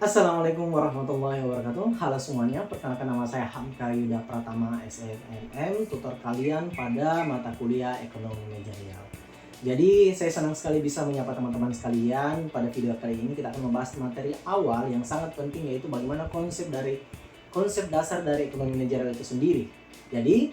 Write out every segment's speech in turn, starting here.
Assalamualaikum warahmatullahi wabarakatuh. Halo semuanya, perkenalkan nama saya Hamka Yuda Pratama SNM, tutor kalian pada mata kuliah Ekonomi Manajerial. Jadi saya senang sekali bisa menyapa teman-teman sekalian. Pada video kali ini kita akan membahas materi awal yang sangat penting, yaitu bagaimana konsep dasar dari ekonomi manajerial itu sendiri. Jadi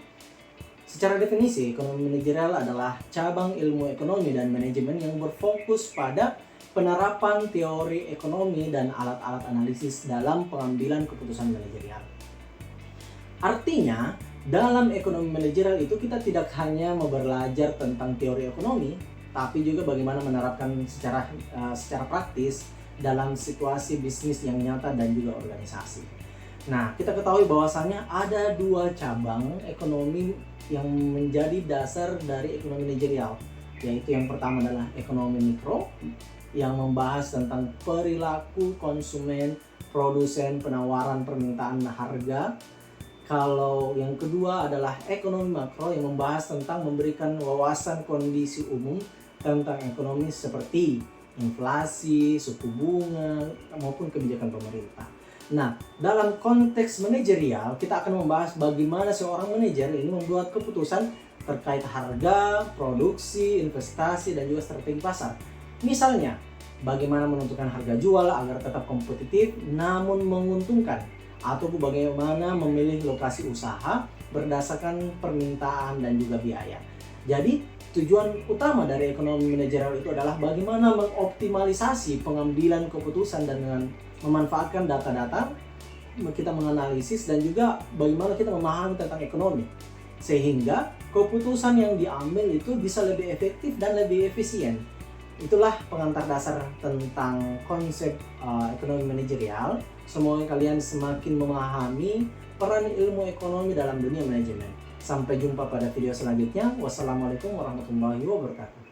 secara definisi, ekonomi manajerial adalah cabang ilmu ekonomi dan manajemen yang berfokus pada penerapan teori ekonomi dan alat-alat analisis dalam pengambilan keputusan manajerial. Artinya, dalam ekonomi manajerial itu kita tidak hanya belajar tentang teori ekonomi, tapi juga bagaimana menerapkan secara praktis dalam situasi bisnis yang nyata dan juga organisasi. Nah, kita ketahui bahwasannya ada dua cabang ekonomi yang menjadi dasar dari ekonomi manajerial, yaitu yang pertama adalah ekonomi mikro yang membahas tentang perilaku konsumen, produsen, penawaran, permintaan harga. Kalau yang kedua adalah ekonomi makro yang membahas tentang memberikan wawasan kondisi umum tentang ekonomi seperti inflasi, suku bunga, maupun kebijakan pemerintah. Nah, dalam konteks manajerial, kita akan membahas bagaimana seorang manajer ini membuat keputusan terkait harga, produksi, investasi, dan juga strategi pasar. Misalnya, bagaimana menentukan harga jual agar tetap kompetitif namun menguntungkan, atau bagaimana memilih lokasi usaha berdasarkan permintaan dan juga biaya. Jadi, tujuan utama dari ekonomi manajerial itu adalah bagaimana mengoptimalisasi pengambilan keputusan dan dengan memanfaatkan data-data, kita menganalisis dan juga bagaimana kita memahami tentang ekonomi, sehingga keputusan yang diambil itu bisa lebih efektif dan lebih efisien. Itulah pengantar dasar tentang konsep ekonomi manajerial. Semoga kalian semakin memahami peran ilmu ekonomi dalam dunia manajemen. Sampai jumpa pada video selanjutnya. Wassalamualaikum warahmatullahi wabarakatuh.